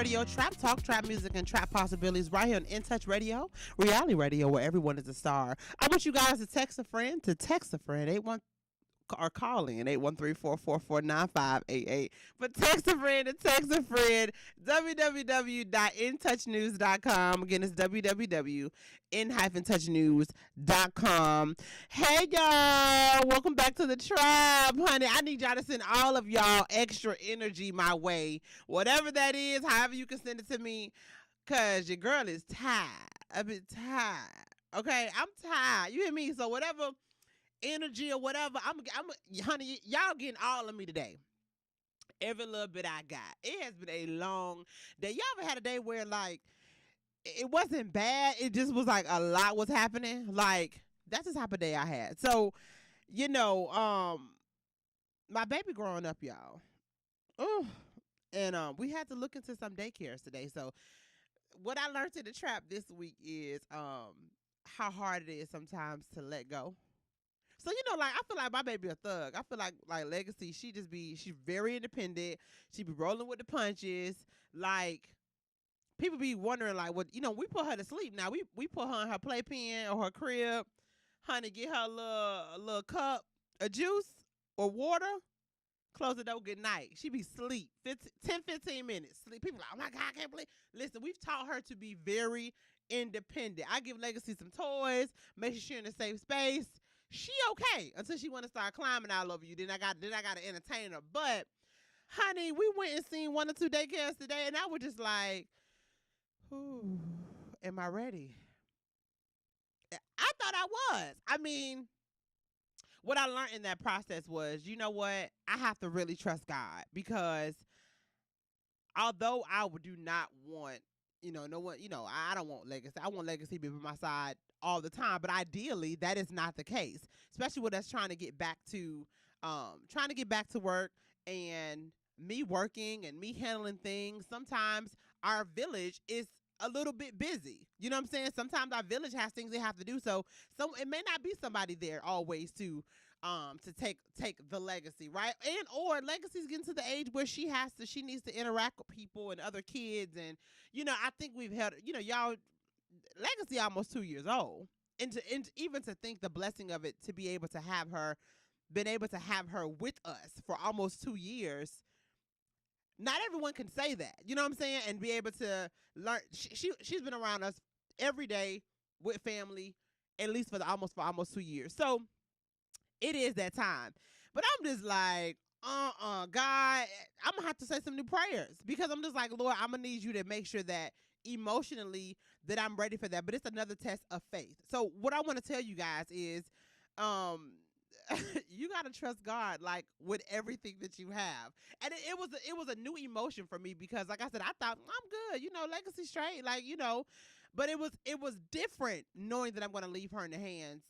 Radio, trap talk, trap music, and trap possibilities right here on In Touch Radio, reality radio, where everyone is a star. I want you guys to text a friend, 81 or call in 813-444-9588. But text a friend, www.intouchnews.com. Again, it's www.in-touchnews.com. Hey, y'all. Welcome back to the tribe, honey. I need y'all to send all of y'all extra energy my way. Whatever that is, however you can send it to me, because your girl is tired. A bit tired. Okay? I'm tired. You hear me? So whatever energy or whatever, honey, y'all getting all of me today. Every little bit I got. It has been a long day. Y'all ever had a day where like it wasn't bad, it just was like a lot was happening? Like that's the type of day I had. So, you know, my baby growing up, y'all. Oh, and we had to look into some daycares today. So what I learned in the trap this week is how hard it is sometimes to let go. So like I feel like my baby a thug. I feel like Legacy, she's very independent. She be rolling with the punches. Like people be wondering like what we put her to sleep now. We put her in her playpen or her crib, honey, get her a little cup of juice or water, close the door, good night. She be sleep 15 minutes. Sleep. People like, oh my God, I can't believe. Listen, we've taught her to be very independent. I give Legacy some toys, make sure she's in a safe space. She okay until she want to start climbing all over you. Then I got to entertain her. But honey, we went and seen one or two daycares today, and I was just like, "Ooh, am I ready?" I thought I was. I mean, what I learned in that process was, you know what? I have to really trust God because although I do not want, no one, I don't want Legacy. I want Legacy to be by my side all the time, but ideally that is not the case, especially with us trying to get back to work and me working and me handling things. Sometimes our village is a little bit busy. You know what I'm saying? Sometimes our village has things they have to do. So it may not be somebody there always to take the Legacy, right? And or Legacy's getting to the age where she needs to interact with people and other kids. And I think we've had, y'all, Legacy almost 2 years old. And even to think the blessing of it, to be able to have her, been able to have her with us for almost 2 years. Not everyone can say that, you know what I'm saying, and be able to learn. She's been around us every day with family, at least for almost 2 years. So it is that time. But I'm just like, God, I'm gonna have to say some new prayers because I'm just like, Lord, I'm gonna need you to make sure that emotionally that I'm ready for that. But it's another test of faith. So what I want to tell you guys is, um, you gotta trust God like with everything that you have. And it was a new emotion for me because like I said, I thought I'm good, Legacy straight, like, but it was different knowing that I'm gonna leave her in the hands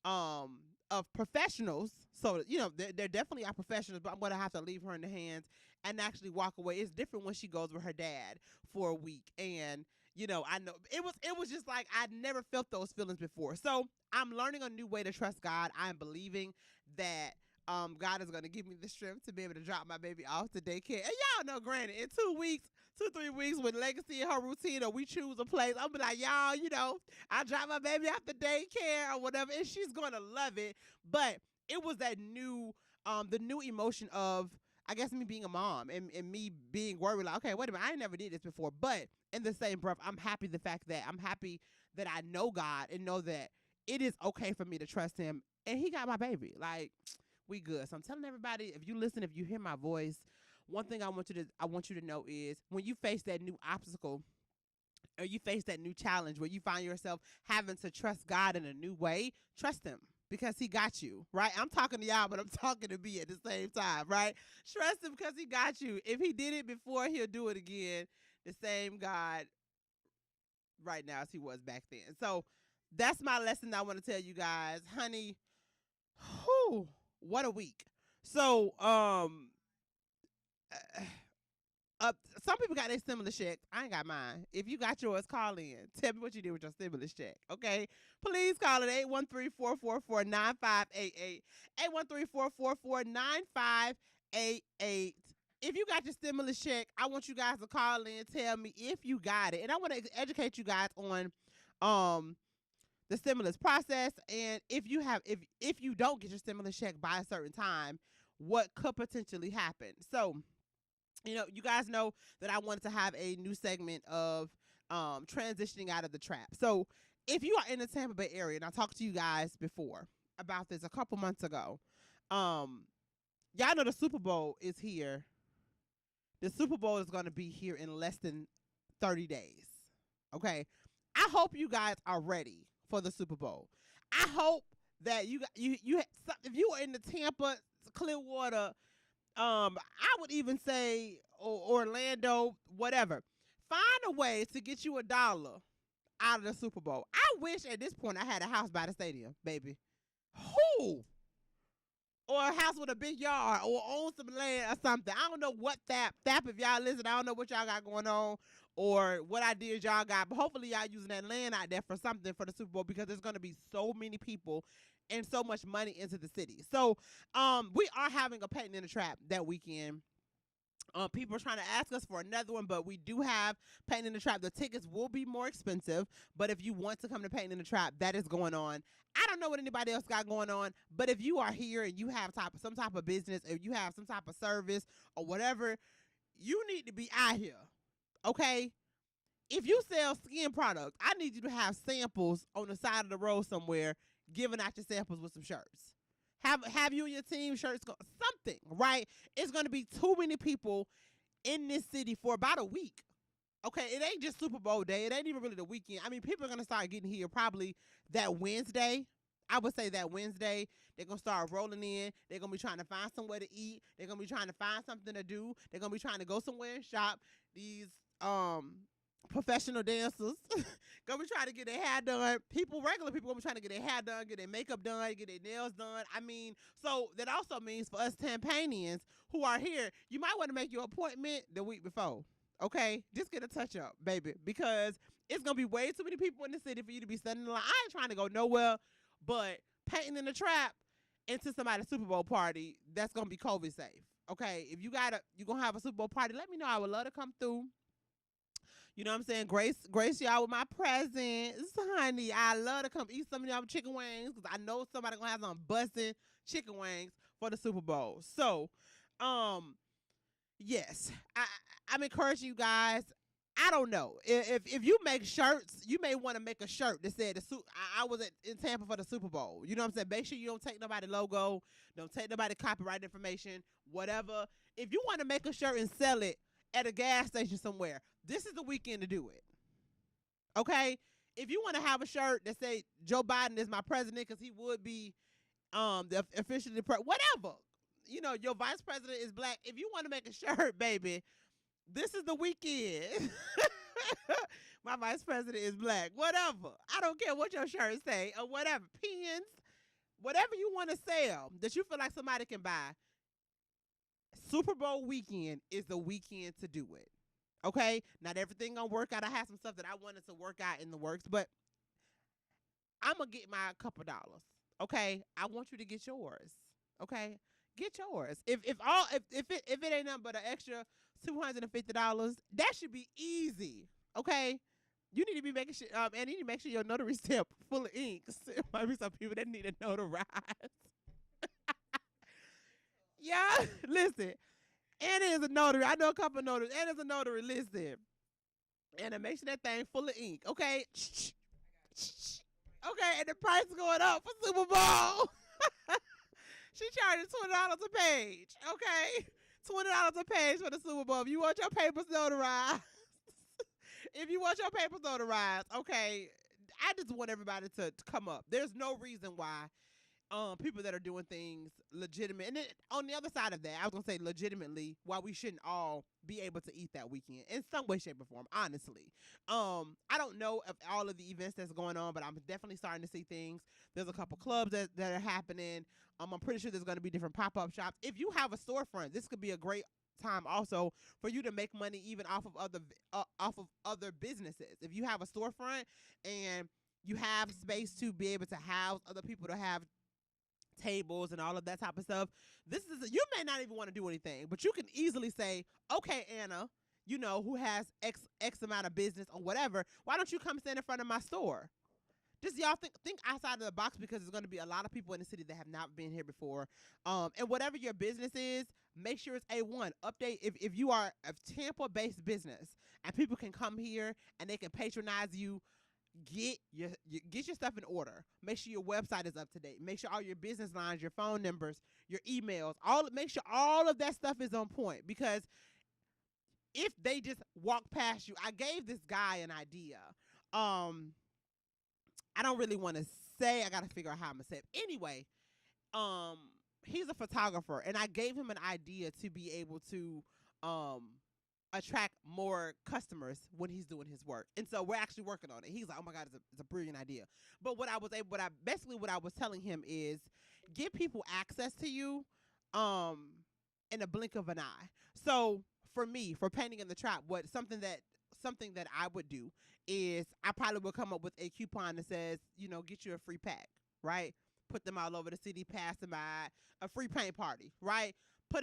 um of professionals. So, they're definitely our professionals, but I'm gonna have to leave her in the hands and actually walk away. It's different when she goes with her dad for a week. And I know it was just like I'd never felt those feelings before. So I'm learning a new way to trust God. I'm believing that God is gonna give me the strength to be able to drop my baby off to daycare. And y'all know, granted, in 2 weeks, 2-3 weeks, with Legacy and her routine, or we choose a place, I'm be like, y'all, I drop my baby off to daycare or whatever, and she's gonna love it. But it was that the new emotion of, I guess, me being a mom and me being worried, like, okay, wait a minute, I never did this before. But in the same breath, I'm happy that I know God and know that it is okay for me to trust him. And he got my baby. Like, we good. So I'm telling everybody, if you listen, if you hear my voice, one thing I want you to know is when you face that new obstacle or you face that new challenge where you find yourself having to trust God in a new way, trust him because he got you, right? I'm talking to y'all, but I'm talking to me at the same time, right? Trust him because he got you. If he did it before, he'll do it again. The same God right now as he was back then. So that's my lesson I want to tell you guys. Honey, whew, what a week. So, uh, some people got their stimulus check. I ain't got mine. If you got yours, call in. Tell me what you did with your stimulus check, okay? Please call it 813-444-9588. 813-444-9588. if you got your stimulus check, I want you guys to call in, tell me if you got it, and I want to educate you guys on um the stimulus process, and if you don't get your stimulus check by a certain time, what could potentially happen. So, you guys know that I wanted to have a new segment of transitioning out of the trap. So, if you are in the Tampa Bay area, and I talked to you guys before about this a couple months ago, um, y'all know the Super Bowl is here. The Super Bowl is going to be here in less than 30 days. Okay. I hope you guys are ready for the Super Bowl. I hope that if you are in the Tampa, Clearwater, I would even say Orlando, whatever, find a way to get you $1 out of the Super Bowl. I wish at this point I had a house by the stadium, baby. Who? Or a house with a big yard, or own some land or something. I don't know what Thap, if y'all listen, I don't know what y'all got going on or what ideas y'all got, but hopefully y'all using that land out there for something for the Super Bowl, because there's going to be so many people and so much money into the city. So we are having a Painting in the Trap that weekend. People are trying to ask us for another one, but we do have Painting in the Trap. The tickets will be more expensive, but if you want to come to Painting in the Trap, that is going on. I don't know what anybody else got going on, but if you are here and you have some type of business, or you have some type of service or whatever, you need to be out here, okay? If you sell skin products, I need you to have samples on the side of the road somewhere, giving out your samples with some shirts. Have you and your team shirts something, right? It's going to be too many people in this city for about a week. Okay, it ain't just Super Bowl day. It ain't even really the weekend. I mean, people are going to start getting here probably that Wednesday. I would say that Wednesday, they're going to start rolling in. They're going to be trying to find somewhere to eat. They're going to be trying to find something to do. They're going to be trying to go somewhere and shop. These professional dancers gonna be trying to get their hair done. Regular people gonna be trying to get their hair done, get their makeup done, get their nails done. I mean, so that also means for us Tampanians who are here, you might want to make your appointment the week before. Okay, just get a touch up, baby, because it's gonna be way too many people in the city for you to be standing in line. I ain't trying to go nowhere but Painting in the Trap into somebody's Super Bowl party that's gonna be COVID safe. Okay, if you gonna have a Super Bowl party, let me know. I would love to come through. You know what I'm saying? Grace y'all with my presents, honey. I love to come eat some of y'all chicken wings, because I know somebody gonna have some busting chicken wings for the Super Bowl. So, yes, I'm encouraging you guys. I don't know if you make shirts, you may want to make a shirt that said I was in Tampa for the Super Bowl. You know what I'm saying? Make sure you don't take nobody logo, don't take nobody copyright information, whatever. If you want to make a shirt and sell it at a gas station somewhere, this is the weekend to do it. Okay? If you want to have a shirt that say Joe Biden is my president, because he would be the officially whatever. You know, your vice president is black. If you want to make a shirt, baby, this is the weekend. My vice president is black. Whatever. I don't care what your shirt say or whatever. Pins, whatever you want to sell that you feel like somebody can buy. Super Bowl weekend is the weekend to do it. Okay? Not everything gonna work out. I have some stuff that I wanted to work out in the works, but I'm gonna get my couple dollars. Okay? I want you to get yours. Okay? Get yours. If it ain't nothing but an extra $250, that should be easy. Okay? You need to be making sure, and you need to make sure your notary stamp full of ink. There might be some people that need to notarize. Yeah, listen. Anna is a notary. I know a couple of notaries. Anna's a notary. Listen. Anna, make sure that thing full of ink. Okay? Okay, and the price is going up for Super Bowl. She charges $20 a page. Okay? $20 a page for the Super Bowl. If you want your papers notarized. If you want your papers notarized, okay, I just want everybody to come up. There's no reason why people that are doing things legitimate, and then on the other side of that, I was gonna say legitimately, why we shouldn't all be able to eat that weekend in some way, shape, or form. Honestly, I don't know of all of the events that's going on, but I'm definitely starting to see things. There's a couple clubs that are happening. I'm pretty sure there's going to be different pop-up shops. If you have a storefront, this could be a great time also for you to make money even off of other businesses. If you have a storefront and you have space to be able to house other people to have tables and all of that type of stuff. You may not even want to do anything, but you can easily say, okay, Anna, who has X amount of business or whatever, why don't you come stand in front of my store? Just y'all think outside of the box, because there's going to be a lot of people in the city that have not been here before. And whatever your business is, make sure it's A1. Update if you are a Tampa-based business and people can come here and they can patronize you. Get your stuff in order. Make sure your website is up to date. Make sure all your business lines, your phone numbers, your emails, make sure all of that stuff is on point. Because if they just walk past you, I gave this guy an idea. I don't really want to say. I got to figure out how I'm gonna say it. Anyway, he's a photographer, and I gave him an idea to be able to attract more customers when he's doing his work. And so we're actually working on it. He's like, oh my God, it's a brilliant idea. But what I was telling him is give people access to you in a blink of an eye. So for me, for Painting in the Trap, something that I would do is I probably would come up with a coupon that says, get you a free pack, right? Put them all over the city, pass them by, a free paint party, right? I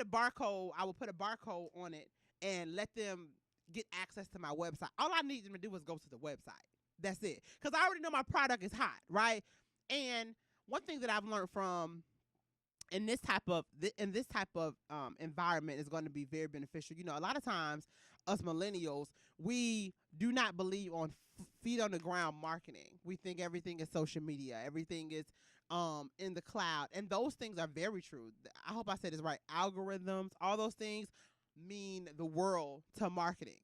will put a barcode on it and let them get access to my website. All I need them to do is go to the website. That's it. Because I already know my product is hot, right? And one thing that I've learned from in this type of environment is going to be very beneficial. A lot of times us millennials, we do not believe on feet on the ground marketing. We think everything is social media, everything is in the cloud, and those things are very true. I hope I said this right. Algorithms, all those things mean the world to marketing,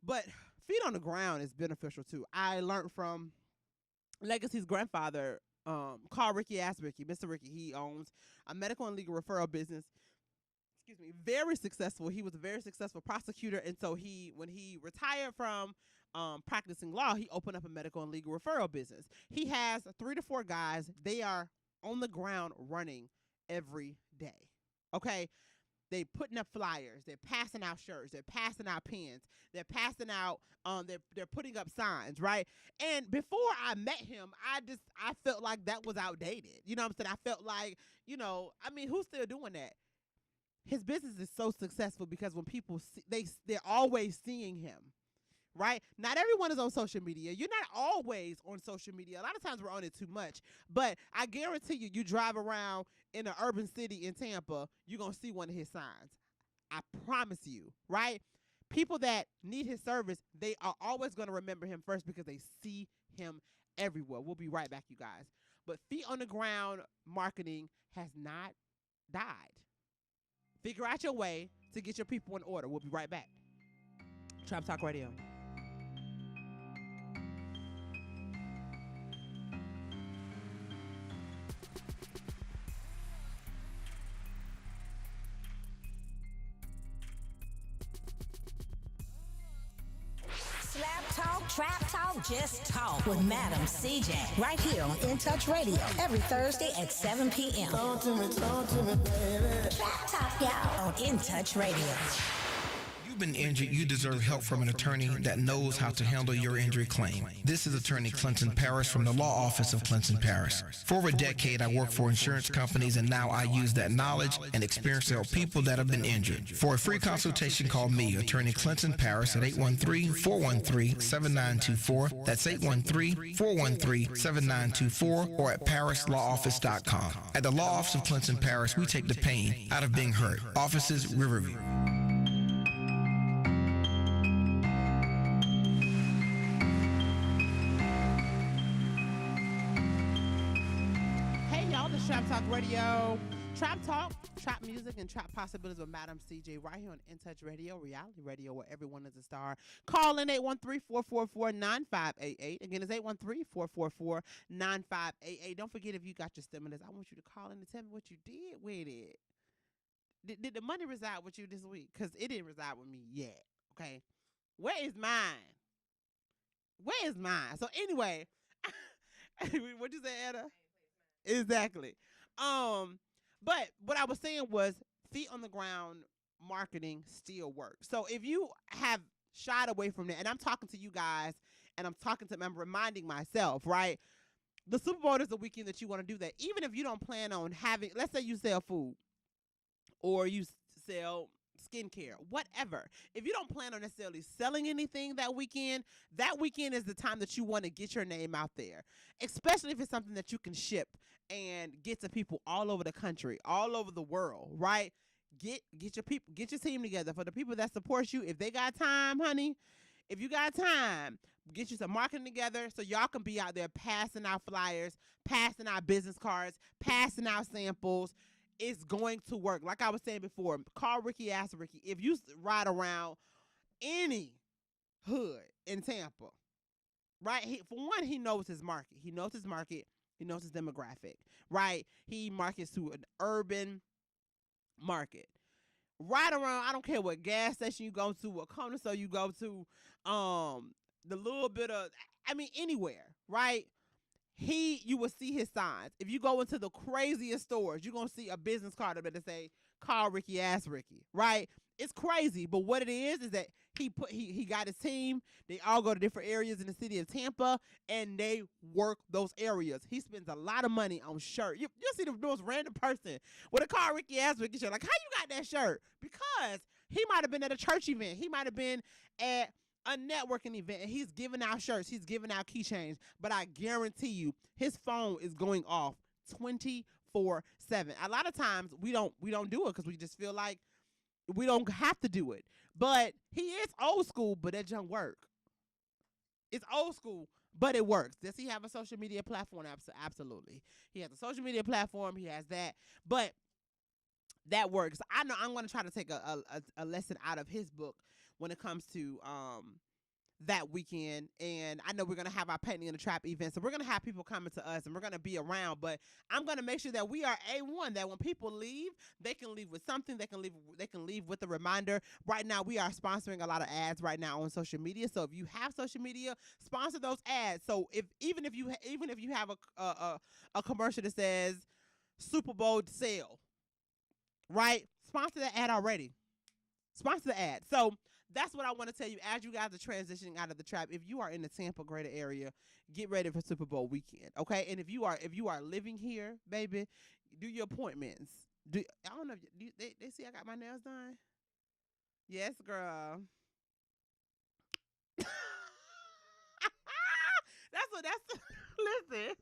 but feet on the ground is beneficial too. I learned from Legacy's grandfather, called Ricky Asricky, Mr. Ricky. He owns a medical and legal referral business. Excuse me, very successful. He was a very successful prosecutor, and so when he retired from practicing law, he opened up a medical and legal referral business. He has 3 to 4 guys. They are on the ground running every day. Okay. They putting up flyers. They're passing out shirts. They're passing out pens. They're passing out. They're putting up signs, right? And before I met him, I felt like that was outdated. You know what I'm saying? I felt like, who's still doing that? His business is so successful because when people see, they're always seeing him, right? Not everyone is on social media. You're not always on social media. A lot of times we're on it too much. But I guarantee you drive around in an urban city in Tampa, you're going to see one of his signs. I promise you, right? People that need his service, they are always going to remember him first because they see him everywhere. We'll be right back, you guys. But feet on the ground marketing has not died. Figure out your way to get your people in order. We'll be right back. Trap Talk Radio. Slap Talk, Trap Talk, Just Talk with Madam CJ. Right here on In Touch Radio every Thursday at 7 p.m. Talk to me, baby. Trap Talk, y'all, on In Touch Radio. You've been injured, you deserve help from an attorney that knows how to handle your injury claim. This is attorney Clinton Paris from the law office of Clinton Paris. For over a decade, I worked for insurance companies, and now I use that knowledge and experience to help people that have been injured. For a free consultation, call me, attorney Clinton Paris, at 813-413-7924. That's 813-413-7924, or at parislawoffice.com. At the law office of Clinton Paris, we take the pain out of being hurt. Offices, Riverview. Trap Talk Radio, Trap Talk, Trap Music, and Trap Possibilities with Madam CJ right here on In Touch Radio, reality radio where everyone is a star. Call in 813-444-9588. Again, it's 813-444-9588. Don't forget, if you got your stimulus, I want you to call in and tell me what you did with it. Did the money reside with you this week? Because it didn't reside with me yet, okay? Where is mine? Where is mine? So anyway, what'd you say, Anna? Exactly. But what I was saying was feet on the ground marketing still works. So if you have shied away from that, and I'm talking to you guys, and I'm reminding myself, right? The Super Bowl is the weekend that you want to do that. Even if you don't plan on having, let's say you sell food or you sell skincare, whatever. If you don't plan on necessarily selling anything that weekend is the time that you want to get your name out there, especially if it's something that you can ship and get to people all over the country, all over the world, right? Get your people, get your team together. For the people that support you, if they got time, honey, if you got time, get you some marketing together so y'all can be out there passing out flyers, passing out business cards, passing out samples. It's going to work. Like I was saying before, call Ricky, ask Ricky. If you ride around any hood in Tampa, right? For one, he knows his market. He knows his market. He knows his demographic, right? He markets to an urban market. Right around, I don't care what gas station you go to, what corner store you go to, the little bit of, anywhere, right? You will see his signs. If you go into the craziest stores, you're going to see a business card that say, call Ricky, ask Ricky, right? It's crazy, but what it is that he got his team. They all go to different areas in the city of Tampa, and they work those areas. He spends a lot of money on shirts. You'll see the most random person with a call Ricky, ask Ricky shirt. Like, how you got that shirt? Because he might have been at a church event. He might have been at a networking event, and he's giving out shirts. He's giving out keychains. But I guarantee you, his phone is going off 24/7. A lot of times we don't do it because we just feel like we don't have to do it. But he is old school, but that junk work. It's old school, but it works. Does he have a social media platform? Absolutely. He has a social media platform. He has that. But that works. I know I'm going to try to take a lesson out of his book when it comes to that weekend. And I know we're going to have our Painting in the Trap event. So we're going to have people coming to us and we're going to be around. But I'm going to make sure that we are A1, that when people leave, they can leave with something. They can leave with a reminder. Right now, we are sponsoring a lot of ads right now on social media. So if you have social media, sponsor those ads. So even if you have a commercial that says Super Bowl sale, right? Sponsor that ad already. Sponsor the ad. So that's what I want to tell you as you guys are transitioning out of the trap. If you are in the Tampa greater area, get ready for Super Bowl weekend, okay? And if you are living here, baby, do your appointments. I don't know. They see I got my nails done? Yes, girl. That's listen.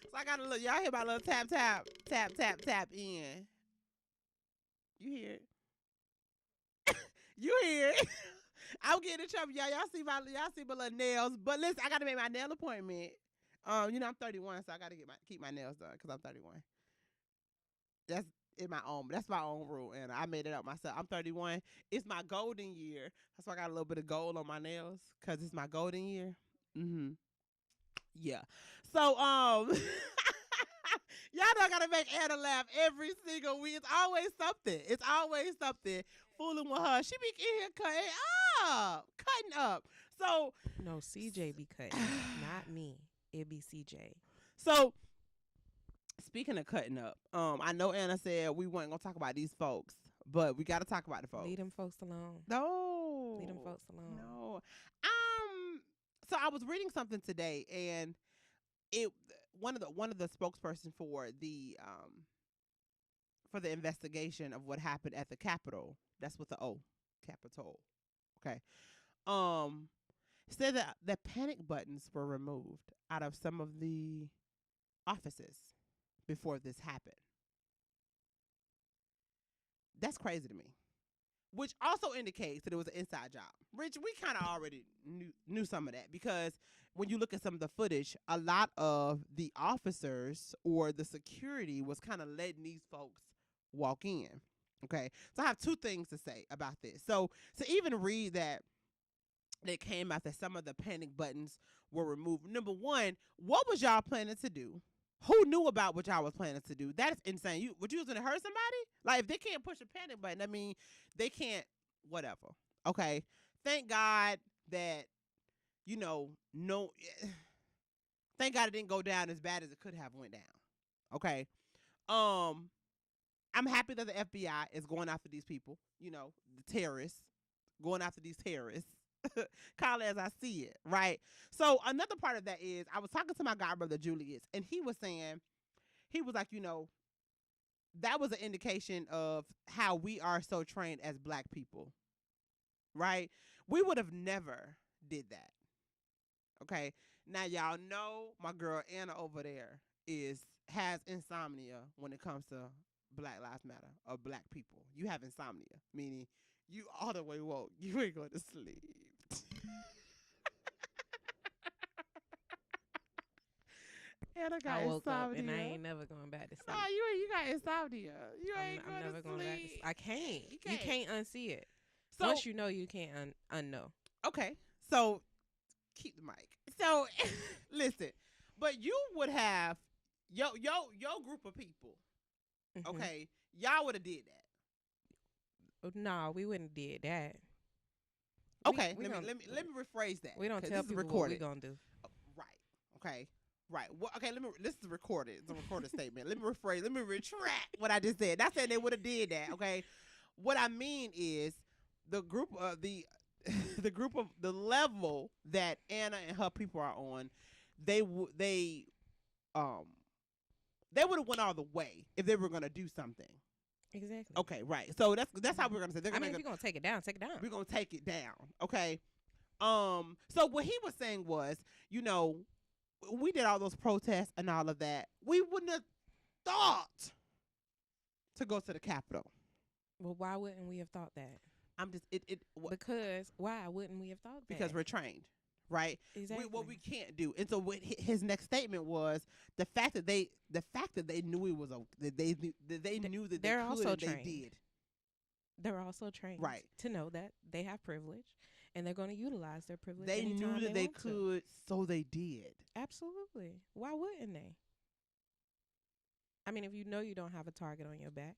So I got a little. Y'all hear my little tap in. You hear it? You hear it? I'm getting in trouble, y'all. Y'all see my little nails. But listen, I gotta make my nail appointment. I'm 31, so I gotta keep my nails done because I'm 31. That's my own rule, and I made it up myself. I'm 31. It's my golden year. That's why I got a little bit of gold on my nails because it's my golden year. Yeah. So y'all know I gotta make Anna laugh every single week. It's always something. Fooling with her. She be in here cutting up. So no, CJ be cutting, not me. It be CJ. So speaking of cutting up, I know Anna said we weren't gonna talk about these folks, but we gotta talk about the folks. Leave them folks alone. No. Leave them folks alone. No. So I was reading something today, and one of the spokesperson for the investigation of what happened at the Capitol. That's with the O, Capitol. Okay. Said that panic buttons were removed out of some of the offices before this happened. That's crazy to me. Which also indicates that it was an inside job. Rich, we kind of already knew some of that because when you look at some of the footage, a lot of the officers or the security was kind of letting these folks walk in. Okay, so I have two things to say about this. So to even read that it came out that some of the panic buttons were removed. Number one, what was y'all planning to do? Who knew about what y'all was planning to do? That is insane. You was going to hurt somebody? Like, if they can't push a panic button, I mean, they can't, whatever. Okay. Thank God that, thank God it didn't go down as bad as it could have went down. Okay. I'm happy that the FBI is going after these people, the terrorists, going after these terrorists. Call it as I see it, right? So another part of that is I was talking to my godbrother Julius, and he was saying, he was like, that was an indication of how we are so trained as black people, right? We would have never did that. Okay. Now y'all know my girl Anna over there has insomnia when it comes to Black Lives Matter or black people. You have insomnia, meaning you all the way woke. You ain't going to sleep. Anna got I woke insomnia. up and I ain't never going back to sleep. Oh, you got insomnia. You ain't I'm going never to going back to sleep. sleep. I can't. You You can't. can't unsee it. So, Once you know, you can't unknow. okay. So keep the mic. So listen, but you would have your group of people. Mhm. Okay, y'all would have did that. No, we wouldn't did that. Okay, we let me rephrase that. We don't 'cause tell this is people what we recorded. gonna do. Right. Okay. Right. Well, okay. This is recorded. It's a recorded statement. Let me rephrase. Let me retract what I just said. Not saying they would have did that. Okay. What I mean is the group of the the level that Anna and her people are on. They would have went all the way if they were gonna do something. Exactly. Okay. Right. So that's how we're gonna say. They're I gonna mean, if you're gonna take it down, take it down. we're gonna take it down. Okay. So what he was saying was, we did all those protests and all of that. We wouldn't have thought to go to the Capitol. Well, why wouldn't we have thought that? I'm just Because why wouldn't we have thought that? because we're trained, right? exactly. What we can't do. And so what his next statement was the fact that they knew it was that they knew that they're they could also and trained. they did. They're also trained Right. to know that they have privilege and they're going to utilize their privilege. They anytime knew that they want to. could, so they did. Absolutely. Why wouldn't they? I mean, if you know you don't have a target on your back,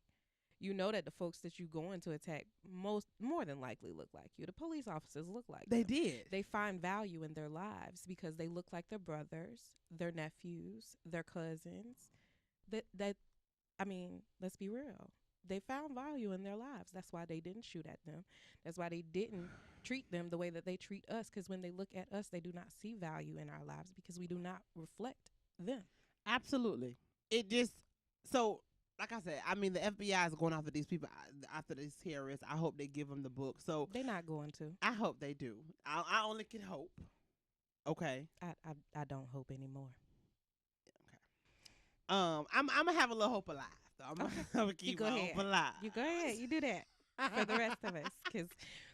you know that the folks that you going to attack more than likely look like you. The police officers look like They them. did. They find value in their lives because they look like their brothers, their nephews, their cousins. I mean, let's be real. They found value in their lives. That's why they didn't shoot at them. That's why they didn't treat them the way that they treat us. Because when they look at us, they do not see value in our lives because we do not reflect them. Absolutely. It just so. Like I said, I mean, the FBI is going after these people, after these terrorists. I hope they give them the book. So They're not going to. I hope they do. I only can hope. Okay. I don't hope anymore. I'm gonna have a little hope alive. Though. I'm gonna keep go my ahead. hope alive. You go ahead. You do that for the rest of us, because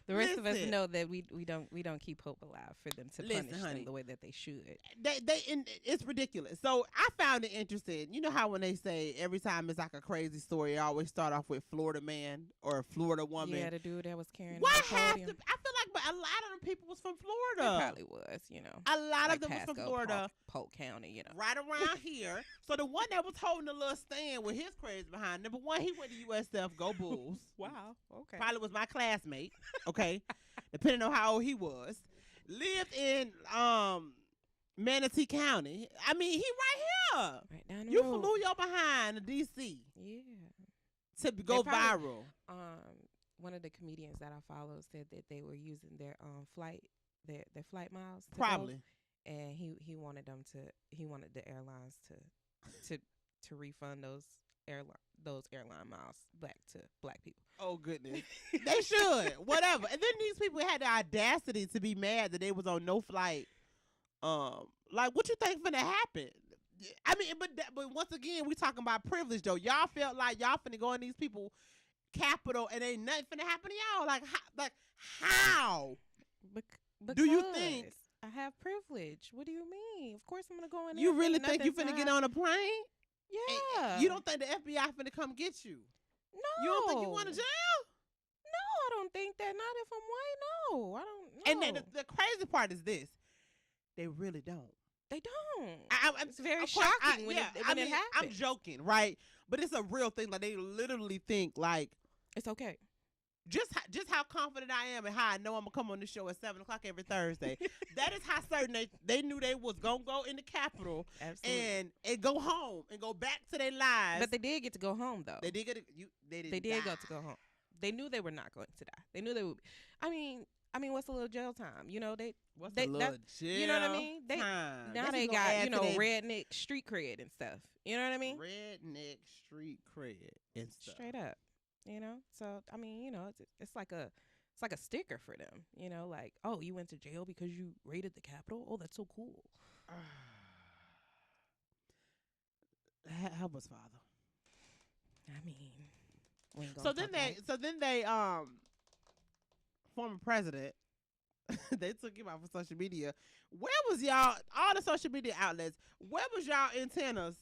the rest of us Listen. know that we don't keep hope alive for them to Listen, punish honey. them the way that they should. It's ridiculous. So I found it interesting. You know how when they say every time it's like a crazy story, I always start off with Florida man or Florida woman. Yeah, the dude that was carrying What the has to? podium. I feel like, but a lot of them people was from It Florida. probably was, A lot like of them was from Pasco, Florida. Polk County, Right around here. So the one that was holding a little stand with his crazy behind, number one, he went to USF, go Bulls. Wow. Okay. Probably was my classmate, okay? Depending on how old he was. Lived in Manatee County. I mean, he right here. Right down the You road. flew your behind to D.C. Yeah. to go probably- viral. One of the comedians that I follow said that they were using their their flight miles to go, Probably. and he wanted the airlines to refund those airline miles back to black people. Oh, goodness. They should. Whatever. And then these people had the audacity to be mad that they was on no flight. Like, what you think finna happen? I mean, but once again, we talking about privilege, though. Y'all felt like y'all finna go in these people capital and ain't nothing finna happen to y'all. Like how? Because Do you think- I have privilege? What do you mean? Of course I'm gonna go in there. You really thinking think you nothing's finna get hap- on a plane? Yeah. You don't think the FBI finna come get you? No. You don't think you going to jail? No, I don't think that. Not if I'm white. No, I don't. No. And then the crazy part is this: they really don't. They don't. It's very shocking when it I'm happens. joking, right? But it's a real thing. Like they literally think like It's okay. just how confident I am and how I know I'm gonna come on the show at 7:00 every Thursday. That is how certain they knew they was gonna go in the Capitol Absolutely. and go home and go back to their lives. But they did get to go home though. They did get they didn't They did die. go to go home. They knew they were not going to die. They knew they would. I mean, I mean, what's a little jail time? You know, What's they- a little that- jail you know what I mean? They- time? now That's they gonna got, add you to know, they redneck street cred and stuff. You know what I mean? redneck street cred and stuff. Straight up. You know? So, I mean, you know, it's like a sticker for them. You know, like, oh, you went to jail because you raided the Capitol? Oh, that's so cool. Help us, Father. I mean, we ain't So gonna then talk they former president they took him off of social media. Where was y'all, all the social media outlets, where was y'all antennas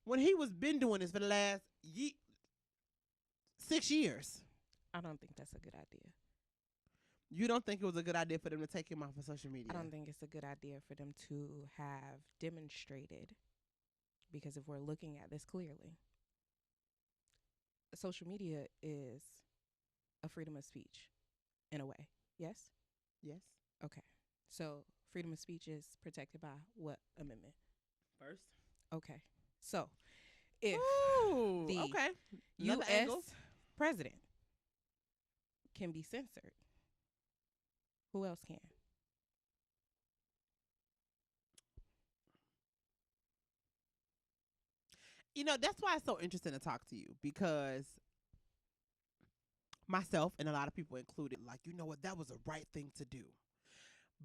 when he was been doing this for the last 6 years? I don't think that's a good idea. You don't think it was a good idea for them to take him off of social media? I don't think it's a good idea for them to have demonstrated, because if we're looking at this clearly, social media is a freedom of speech in a way. Yes? Yes. Okay. So freedom of speech is protected by what amendment? First. Okay. So if Ooh, the okay. Another U.S. angle. president can be censored, who else can? You know, that's why it's so interesting to talk to you, because myself and a lot of people included, like, you know what, that was the right thing to do.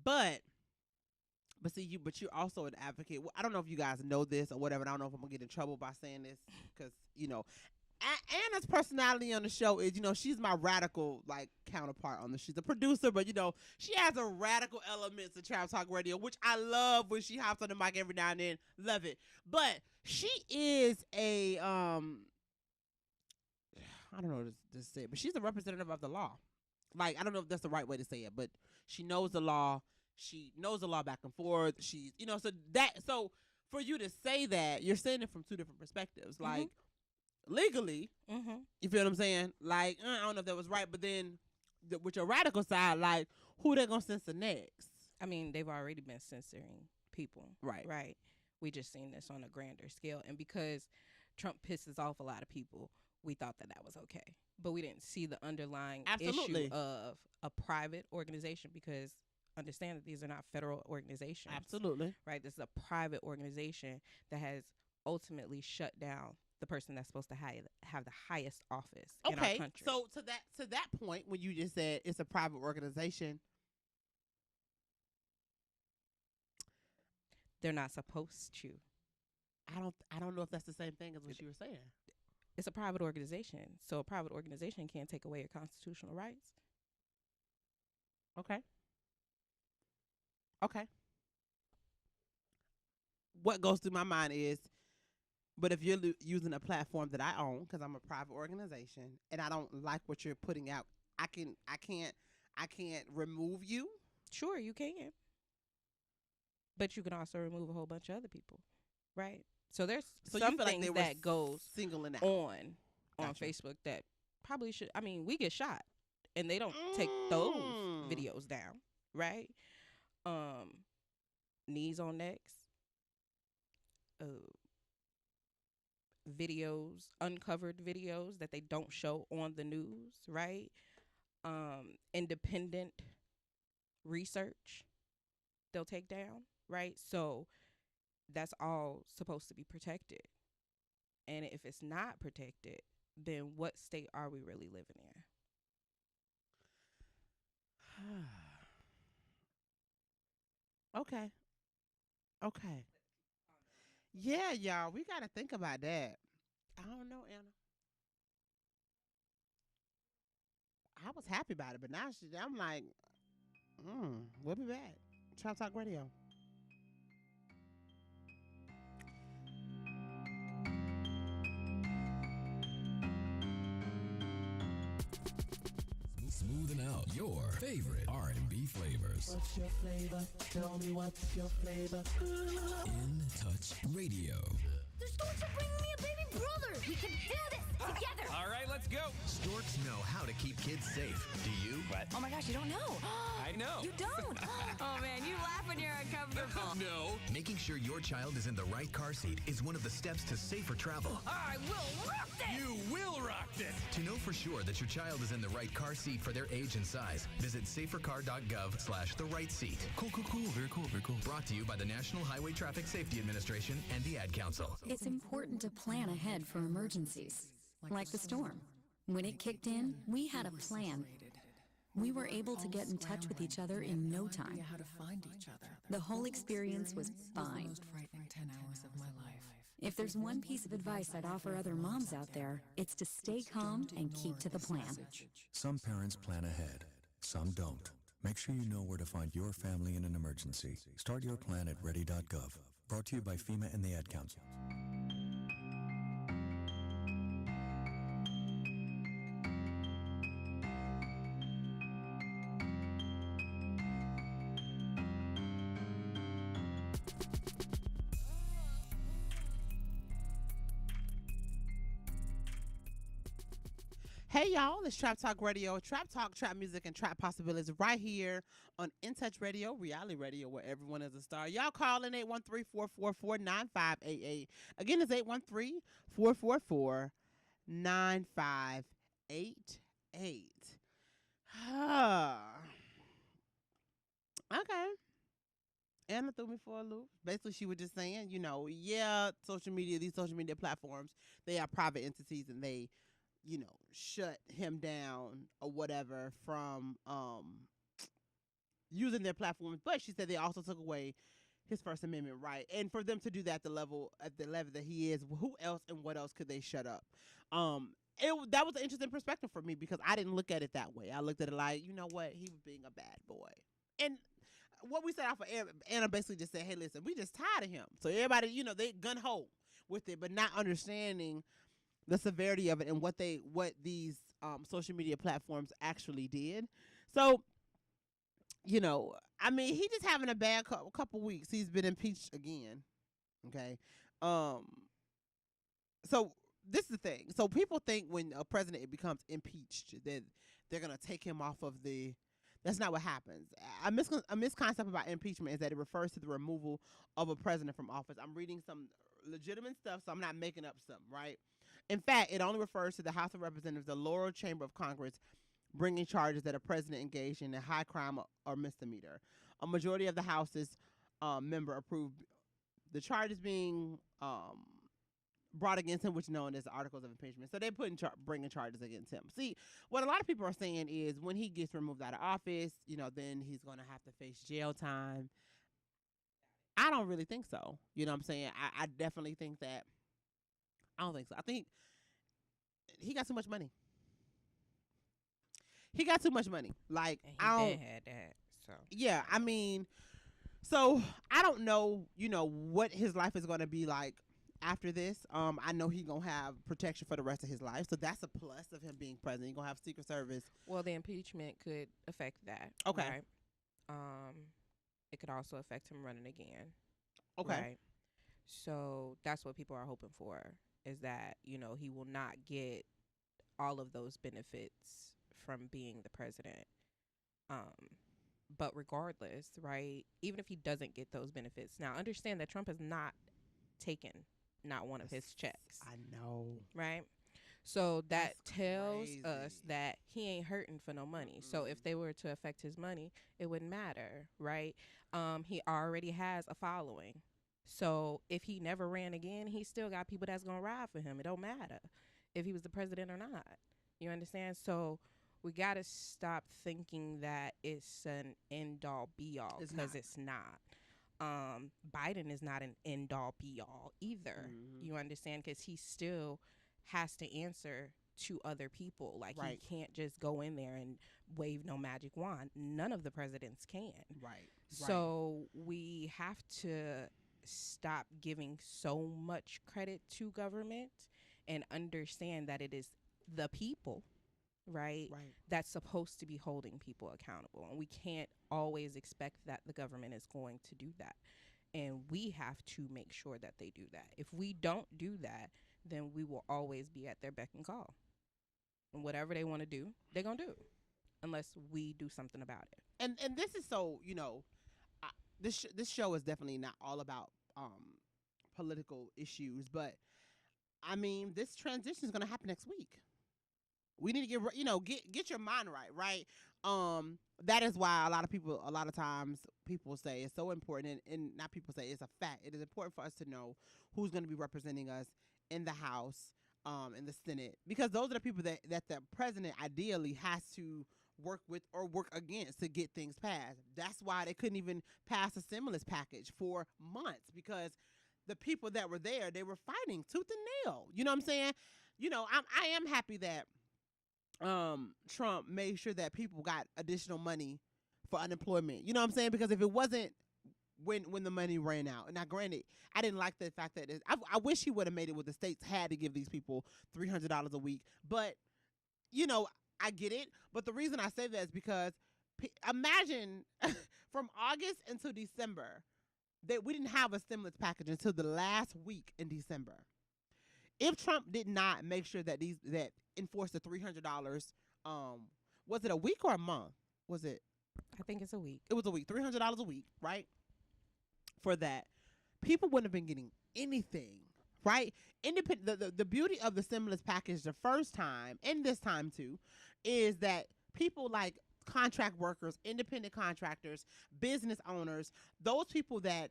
But see, but you're also an advocate. Well, I don't know if you guys know this or whatever. And I don't know if I'm gonna get in trouble by saying this, because, you know, Anna's personality on the show is, you know, she's my radical, like, counterpart on the. She's a producer, but, you know, she has a radical elements of Trap Talk Radio, which I love when she hops on the mic every now and then. Love it. But she is a I don't know to say it, but she's a representative of the law. Like, I don't know if that's the right way to say it, but she knows the law. She knows the law back and forth. She's, you know, so for you to say that, you're saying it from two different perspectives. Like, legally, Mm-hmm. you feel what I'm saying? Like, I don't know if that was right, but then with your radical side, like, who they gonna censor next? I mean, they've already been censoring people. Right. Right. We just seen this on a grander scale. And because Trump pisses off a lot of people, we thought that was okay. But we didn't see the underlying Absolutely. issue of a private organization, because understand that these are not federal organizations. Absolutely. Right. This is a private organization that has ultimately shut down the person that's supposed to have the highest office in our Okay. country. So to that point, when you just said it's a private organization, they're not supposed to. I don't know if that's the same thing as what you were saying. It's a private organization. So a private organization can't take away your constitutional rights. Okay. Okay. What goes through my mind is, but if you're using a platform that I own, because I'm a private organization, and I don't like what you're putting out, I can't remove you. Sure, you can. But you can also remove a whole bunch of other people. Right? So there's So some you feel like things they were that goes singling out. on Gotcha. Facebook that probably should. I mean, we get shot and they don't take those Mm. videos down, right? Knees on necks, videos, uncovered videos that they don't show on the news, right? Independent research they'll take down, right? So that's all supposed to be protected. And if it's not protected, then what state are we really living in? Okay. Okay. Yeah, y'all, we got to think about that. I don't know, Anna. I was happy about it, but now I'm like, we'll be back. Trap Talk Radio. Smoothing out your favorite R&B flavors. What's your flavor? Tell me what's your flavor. In Touch Radio. The Storks are bringing me a baby brother. We can do this together. All right, let's go. Storks know how to keep kids safe. Do you? What? Oh my gosh, you don't know. I know. You don't. Oh man, you laugh when you're uncomfortable. No. Making sure your child is in the right car seat is one of the steps to safer travel. I will rock this! You will rock this! To know for sure that your child is in the right car seat for their age and size, visit safercar.gov/the right seat. Cool. Very cool. Brought to you by the National Highway Traffic Safety Administration and the Ad Council. It's important to plan ahead for emergencies, like the storm. When it kicked in, we had a plan. We were able to get in touch with each other in no time. How to find each other. The whole experience was fine. Most frightening 10 hours of my life. If there's one piece of advice I'd offer other moms out there, it's to stay calm and keep to the plan. Some parents plan ahead, some don't. Make sure you know where to find your family in an emergency. Start your plan at ready.gov. Brought to you by FEMA and the Ad Council. Hey y'all, it's Trap Talk Radio, Trap Talk, Trap Music, and Trap Possibilities right here on In Touch Radio, reality radio, where everyone is a star. Y'all call in 813-444-9588. Again, it's 813-444-9588. Okay. Anna threw me for a loop. Basically, she was just saying, social media, these social media platforms, they are private entities and they shut him down or whatever from using their platforms. But she said they also took away his First Amendment right. And for them to do that at the level that he is, who else and what else could they shut up? That was an interesting perspective for me because I didn't look at it that way. I looked at it like, you know what? He was being a bad boy. And what we said off of Anna basically just said, hey, listen, we just tired of him. So everybody, they gun-ho with it, but not understanding the severity of it and what these social media platforms actually did. So, he's just having a bad couple weeks. He's been impeached again. Okay. So this is the thing. So people think when a president becomes impeached that they're going to take him off of that's not what happens. A misconception about impeachment is that it refers to the removal of a president from office. I'm reading some legitimate stuff, so I'm not making up something, right? In fact, it only refers to the House of Representatives, the lower chamber of Congress, bringing charges that a president engaged in a high crime or misdemeanor. A majority of the House's member approved the charges being brought against him, which is known as the Articles of Impeachment. So they're bringing charges against him. See, what a lot of people are saying is when he gets removed out of office, then he's going to have to face jail time. I don't really think so. You know what I'm saying? I definitely think that. I don't think so. I think he got too much money. Like, And he I don't. been had that. So Yeah, so I don't know, what his life is going to be like after this. I know he's going to have protection for the rest of his life. So that's a plus of him being president. He's going to have Secret Service. well, the impeachment could affect that. Okay. Right? It could also affect him running again. Okay. Right? So that's what people are hoping for. Is that, he will not get all of those benefits from being the president. But regardless, right, even if he doesn't get those benefits, now understand that Trump has not taken not one of his checks. I know. Right? So that That's tells crazy. us that he ain't hurting for no money. So if they were to affect his money, it wouldn't matter, right? He already has a following. So if he never ran again, he still got people that's going to ride for him. It don't matter if he was the president or not. You understand? So we got to stop thinking that it's an end-all, be-all, It's because not. it's not. Biden is not an end-all, be-all either. Mhm. You understand? Because he still has to answer to other people. Like, Right. he can't just go in there and wave no magic wand. None of the presidents can. Right. So we have to stop giving so much credit to government and understand that it is the people, right, Right. that's supposed to be holding people accountable. And we can't always expect that the government is going to do that. And we have to make sure that they do that. If we don't do that, then we will always be at their beck and call. And whatever they want to do, they're going to do, unless we do something about it. And this is so, this show is definitely not all about political issues, but I mean, this transition is going to happen next week. We need to get your mind right. That is why a lot of times people say it's so important, and not people say, it's a fact. It is important for us to know who's going to be representing us in the House, in the Senate, because those are the people that the president ideally has to work with or work against to get things passed. That's why they couldn't even pass a stimulus package for months, because the people that were there, they were fighting tooth and nail. You know what I'm saying? I am happy that Trump made sure that people got additional money for unemployment. You know what I'm saying? Because if it wasn't when the money ran out, and now granted, I didn't like the fact that I wish he would have made it where the states had to give these people $300 a week. But I get it. But the reason I say that is because imagine from August until December that we didn't have a stimulus package until the last week in December. If Trump did not make sure that enforced the $300, was it a week or a month? Was it? I think it's a week. It was a week, $300 a week, right? For that, people wouldn't have been getting anything, right? The beauty of the stimulus package the first time and this time too is that people like contract workers, independent contractors, business owners, those people that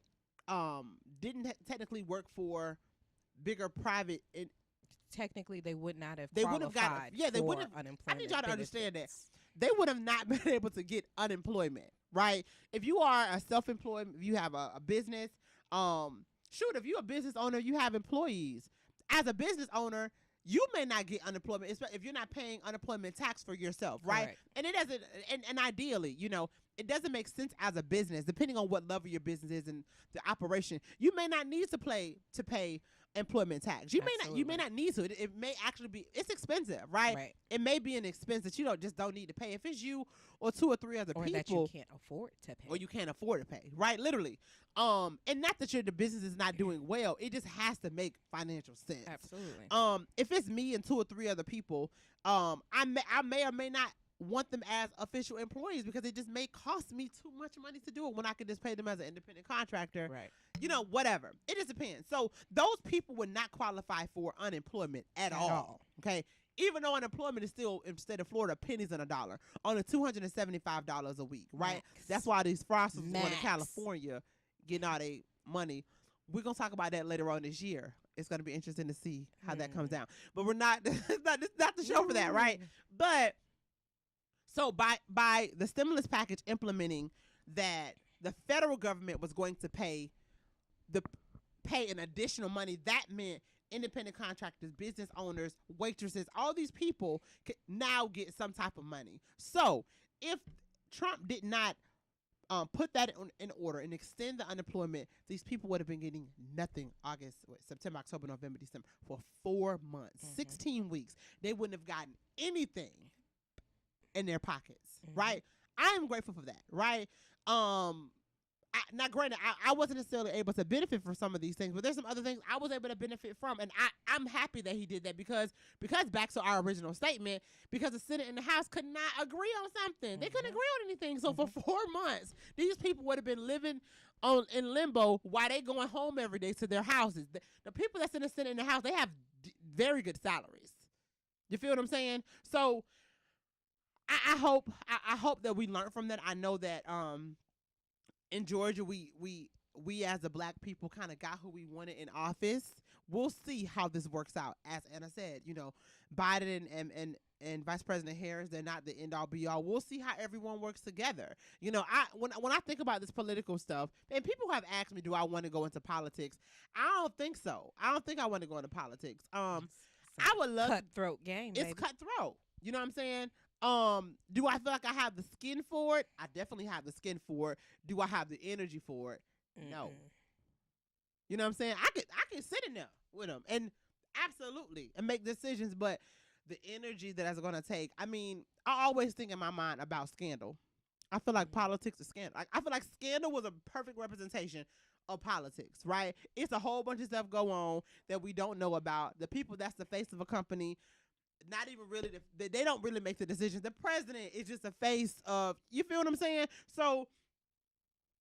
didn't technically work for bigger private. Technically, they would not have. They would have got. Yeah, they would have. Unemployment. I need y'all to understand that they would have not been able to get unemployment, right? If you are a self-employed, if you have a business, shoot, if you're a business owner, you have employees. As a business owner, you may not get unemployment if you're not paying unemployment tax for yourself, right? Correct. And it doesn't. And ideally, it doesn't make sense as a business, depending on what level your business is and the operation. You may not need to pay employment tax. You may not need to. It may actually be, it's expensive, right? It may be an expense that you don't need to pay. If it's you or two or three other people, that you can't afford to pay, or you can't afford to pay, right? Literally. And not that the business is not doing well. It just has to make financial sense. Absolutely. If it's me and two or three other people, I may or may not want them as official employees, because it just may cost me too much money to do it when I could just pay them as an independent contractor. Right. Whatever. It just depends. So those people would not qualify for unemployment at all. Okay. Even though unemployment is still, in the state of Florida, pennies on a dollar, on a $275 a week, right? Max. That's why these frosters going Max. to California getting all their money. We're going to talk about that later on this year. It's going to be interesting to see how that comes down. But we're not, it's not the show for that, right? But so by the stimulus package implementing that the federal government was going to pay an additional money, that meant independent contractors, business owners, waitresses, all these people could now get some type of money. So if Trump did not put that in order and extend the unemployment, these people would have been getting nothing September, October, November, December for 4 months, 16 weeks. They wouldn't have gotten anything in their pockets, right? I am grateful for that, right? Now, granted, I wasn't necessarily able to benefit from some of these things, but there's some other things I was able to benefit from, and I'm happy that he did that because back to our original statement, because the Senate and the House could not agree on something. They couldn't agree on anything. So for 4 months, these people would have been living in limbo while they going home every day to their houses. The people that's in the Senate and the House, they have very good salaries. You feel what I'm saying? So I hope that we learn from that. I know that in Georgia we as the black people kind of got who we wanted in office. We'll see how this works out. As Anna said, Biden and Vice President Harris, they're not the end all be all. We'll see how everyone works together. When I think about this political stuff, and people have asked me, do I want to go into politics? I don't think so. I don't think I want to go into politics. I would love cutthroat game. It's baby. cutthroat. You know what I'm saying? Do I feel like I have the skin for it? I definitely have the skin for it. Do I have the energy for it? No. You know what I'm saying? I can sit in there with them and absolutely and make decisions, but the energy that it's going to take. I mean, I always think in my mind about Scandal. I feel like politics is Scandal. I feel like Scandal was a perfect representation of politics, right? It's a whole bunch of stuff go on that we don't know about. The people that's the face of a company, not even really, they don't really make the decisions. The president is just a face of, you feel what I'm saying? So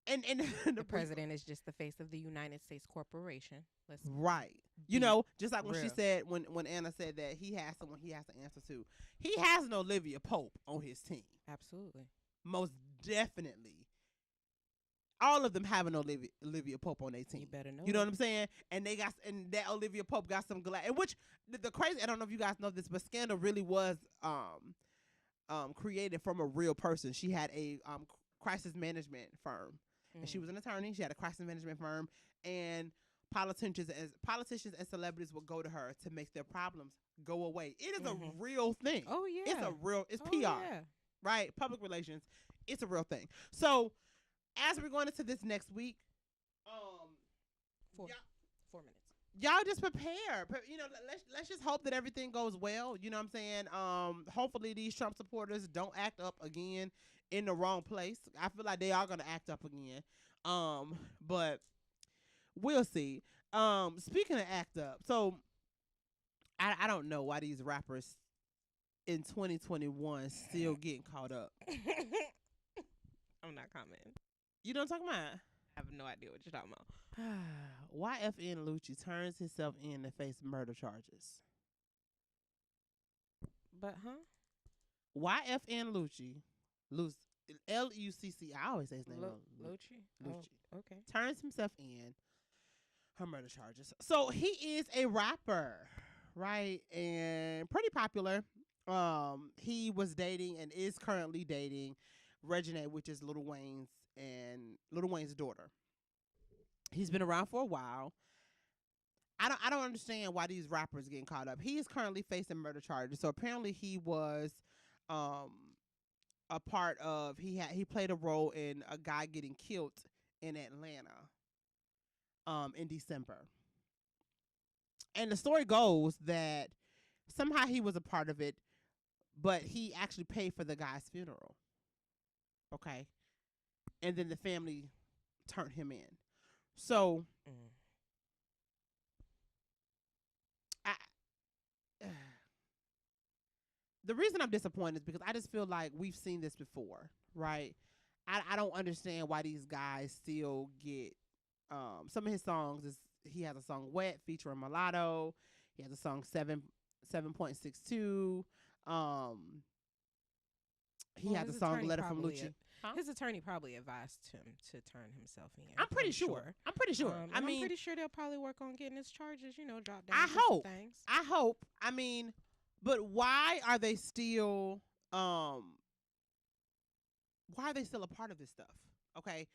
and The president is just the face of the United States corporation. Let's right. be You know, just like when she real. said when Anna said that he has someone he has to answer to. He has an Olivia Pope on his team. Absolutely. Most definitely. All of them have an Olivia Pope on their team. You better know. You know it. what I'm saying? And they got, and that Olivia Pope got some glass. And which the crazy, I don't know if you guys know this, but Scandal really was created from a real person. She had a crisis management firm, and she was an attorney. She had a crisis management firm, and politicians and celebrities would go to her to make their problems go away. It is a real thing. Oh yeah. It's Oh, PR, yeah. right? Public relations. It's a real thing. So as we're going into this next week, 4 y'all- 4 minutes. y'all just prepare. You know, let's just hope that everything goes well. You know what I'm saying? Hopefully these Trump supporters don't act up again in the wrong place. I feel like they are gonna act up again. But we'll see. Speaking of act up, so I don't know why these rappers in 2021 still getting caught up. I'm not commenting. You know what I'm talking about? I have no idea what you're talking about. YFN Lucci turns himself in to face murder charges. But YFN Lucci, Lucci, I always say his name wrong. Lucci. Lucci. Oh, okay. Turns himself in her murder charges. So he is a rapper, right? And pretty popular. He was dating and is currently dating Reginae, which is Lil Wayne's daughter. He's been around for a while. I don't understand why these rappers getting caught up. He is currently facing murder charges. So apparently he was a part of he played a role in a guy getting killed in Atlanta in December. And the story goes that somehow he was a part of it, but he actually paid for the guy's funeral. Okay. And then the family turned him in. So the reason I'm disappointed is because I just feel like we've seen this before, right? I don't understand why these guys still get some of his songs is he has a song Wet featuring Mulatto. He has a song 7.62. He has a his song attorney Letter from probably Lucci. His attorney probably advised him to turn himself in. I'm pretty sure. I'm pretty sure. I I'm mean, pretty sure they'll probably work on getting his charges, dropped down. I to some hope. things. I hope. I mean, but why are they still why are they still a part of this stuff? Okay?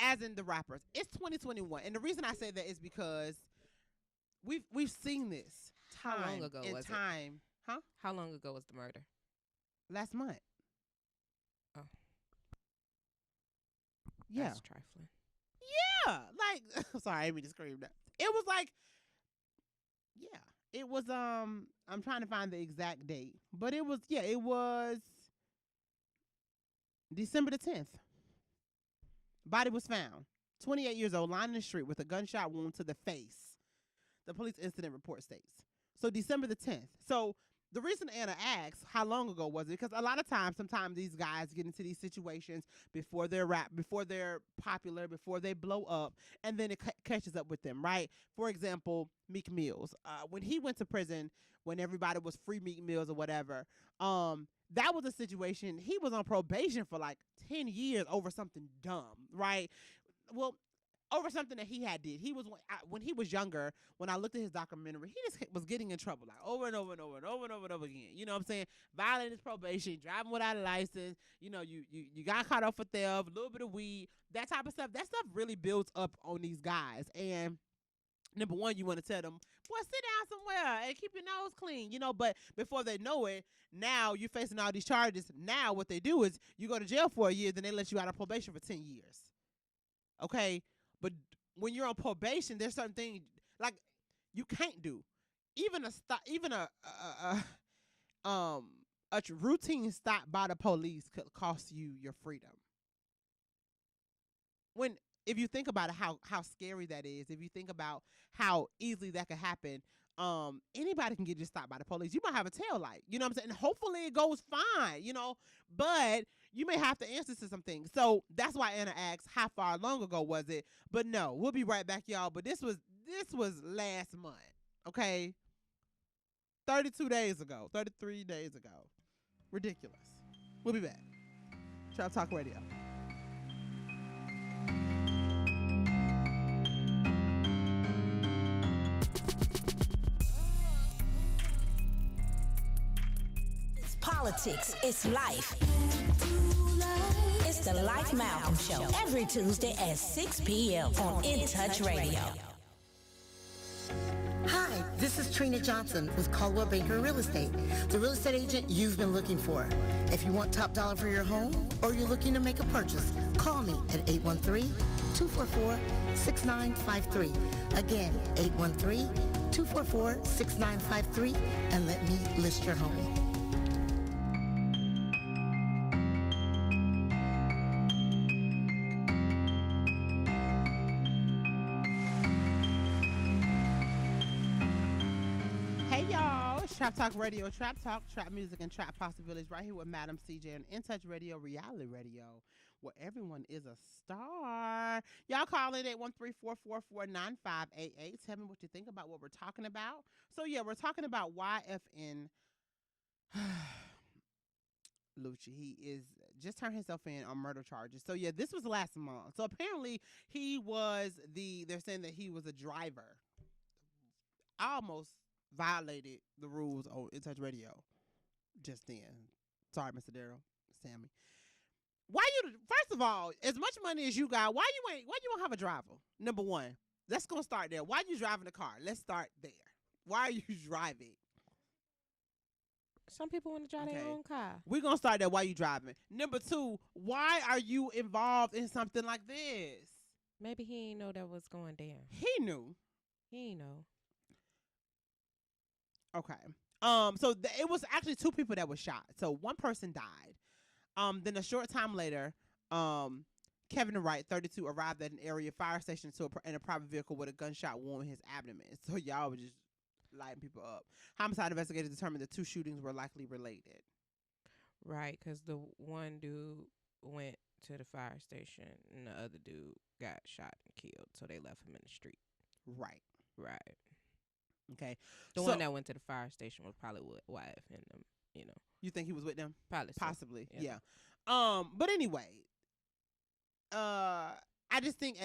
As in the rappers. It's 2021. And the reason I say that is because we've seen this time How long ago and was it? time. Huh? How long ago was the murder? Last month. Oh. Yeah. That's trifling. Yeah. Like sorry, I didn't mean to scream that. It was like yeah. It was I'm trying to find the exact date. But it was December the 10th. Body was found. 28 years old, lying in the street with a gunshot wound to the face. The police incident report states. So December the 10th. So the reason Anna asks how long ago was it, because a lot of times, sometimes these guys get into these situations before they're before they're popular, before they blow up, and then it catches up with them, right? For example, Meek Mills. When he went to prison, when everybody was free Meek Mills or whatever, that was a situation. He was on probation for like 10 years over something dumb, right? Well, over something that he did. He was when he was younger. When I looked at his documentary, he just was getting in trouble like over and over and over and over and over and over again. You know what I'm saying? Violating his probation, driving without a license. You know, you got caught up for theft, a little bit of weed, that type of stuff. That stuff really builds up on these guys. And number one, you want to tell them, boy, sit down somewhere and keep your nose clean, but before they know it, now you're facing all these charges. Now what they do is you go to jail for a year, then they let you out of probation for 10 years. Okay? But when you're on probation, there's certain things like you can't do. Even a routine stop by the police could cost you your freedom. If you think about it, how scary that is, if you think about how easily that could happen, anybody can get just stopped by the police. You might have a tail light, you know what I'm saying? Hopefully it goes fine, but you may have to answer to some things. So that's why Anna asks, how far long ago was it? But no, we'll be right back, y'all. But this was last month, okay? 32 days ago, 33 days ago. Ridiculous. We'll be back. Trap Talk Radio. It's politics. It's life. It's the Life Malcolm Show every Tuesday at 6 p.m. on In Touch Radio. Hi, this is Trina Johnson with Caldwell Banker Real Estate, the real estate agent you've been looking for. If you want top dollar for your home or you're looking to make a purchase, call me at 813-244-6953. Again, 813-244-6953, and let me list your home. Trap Talk Radio, Trap Talk, Trap Music, and Trap Possibilities right here with Madam CJ on In Touch Radio, Reality Radio, where everyone is a star. Y'all call it 813-444-9588. Tell me what you think about what we're talking about. So, yeah, we're talking about YFN Lucci. He is just turned himself in on murder charges. So, yeah, this was last month. So, apparently, they're saying that he was a driver. I almost violated the rules on In Touch Radio just then. Sorry, Mr. Darryl, Sammy. First of all, as much money as you got, why you don't have a driver? Number one, let's go start there. Why you driving the car? Let's start there. Why are you driving? Some people want to drive their own car. We're going to start there. Why you driving? Number two, why are you involved in something like this? Maybe he didn't know that was going down. He knew. He didn't know. Okay. So it was actually two people that were shot. So one person died. Then a short time later, Kevin Wright, 32, arrived at an area fire station in a private vehicle with a gunshot wound in his abdomen. So y'all were just lighting people up. Homicide investigators determined the two shootings were likely related. Right, because the one dude went to the fire station and the other dude got shot and killed. So they left him in the street. Right. Right. Okay. The one that went to the fire station was probably with YF and them, you know. You think he was with them? Probably. Possibly. So, yeah. But anyway, I just think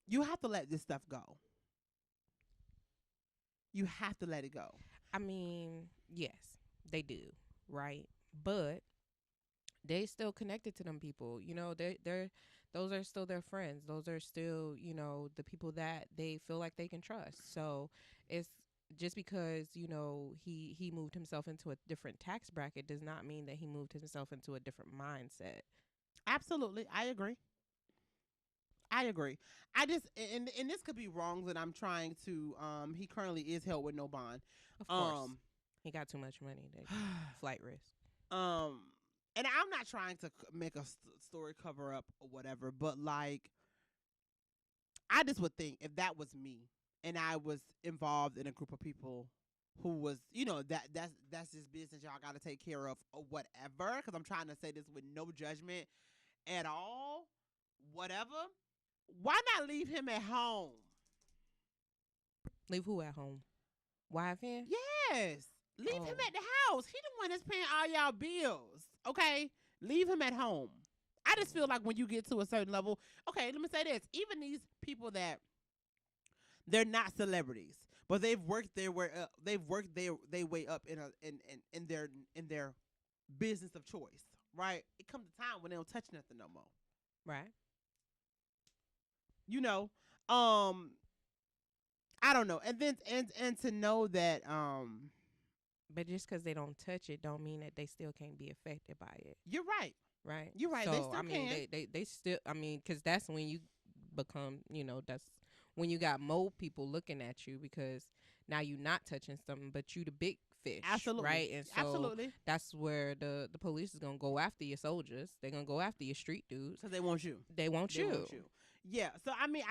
you have to let this stuff go. You have to let it go. I mean, yes, they do, right? But they still connected to them people. You know, those are still their friends. Those are still, you know, the people that they feel like they can trust. So it's just because, you know, he moved himself into a different tax bracket does not mean that he moved himself into a different mindset. Absolutely. I agree. I just, and this could be wrong that I'm trying to, he currently is held with no bond. Of course. He got too much money. Flight risk. And I'm not trying to make a story cover up or whatever, but like, I just would think if that was me and I was involved in a group of people who was, you know, that's just business y'all got to take care of or whatever, because I'm trying to say this with no judgment at all, whatever, why not leave him at home? Leave who at home? YFN? Yes. Leave him at the house. He the one that's paying all y'all bills. Okay? Leave him at home. I just feel like when you get to a certain level, okay, let me say this. Even these people that they're not celebrities, but they've worked their way up. They've worked their way up in their business of choice, right? It comes a time when they don't touch nothing no more. Right. You know, I don't know. And then and to know that but just because they don't touch it don't mean that they still can't be affected by it. You're right. Right. You're right. So, they still I mean, can. they still, I mean, because that's when you become, you know, that's when you got more people looking at you because now you're not touching something, but you the big fish. Absolutely. Right. And so absolutely. That's where the police is going to go after your soldiers. They're going to go after your street dudes. Because they want you. They want you. Yeah. So, I mean,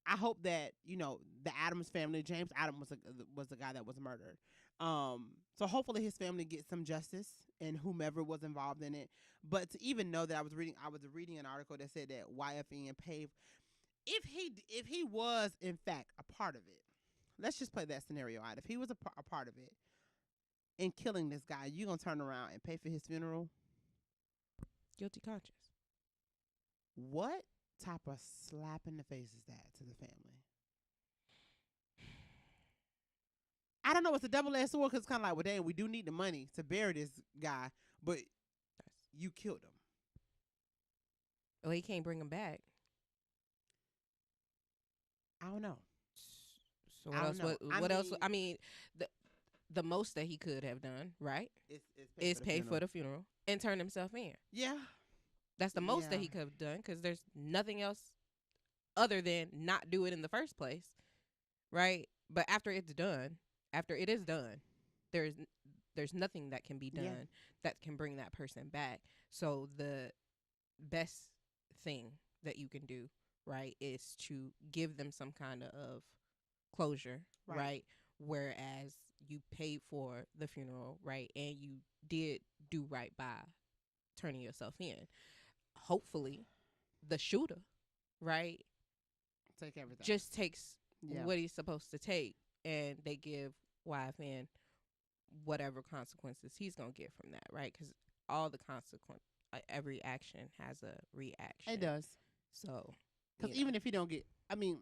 I hope that, you know, the Adams family, James Adams was the guy that was murdered. So hopefully his family gets some justice and whomever was involved in it. But to even know that I was reading an article that said that YFN paid, if he was in fact a part of it. Let's just play that scenario out. If he was a part of it in killing this guy, you gonna turn around and pay for his funeral? Guilty conscience. What type of slap in the face is that to the family? I don't know. It's a double-edged sword because it's kind of like, well, dang, we do need the money to bury this guy, but you killed him. Well, he can't bring him back. I don't know. So what else? What else? I mean, the most that he could have done, right, is pay for the funeral and turn himself in. Yeah. That's the most that he could have done because there's nothing else other than not do it in the first place, right? But after it is done, there's nothing that can be done that can bring that person back. So the best thing that you can do, right, is to give them some kind of closure, right? Whereas you paid for the funeral, right, and you did do right by turning yourself in. Hopefully, the shooter, right, take everything. Just takes what he's supposed to take, and they give YFN whatever consequences he's gonna get from that, right? Because all the every action has a reaction. It does. So, because even if you don't get, I mean,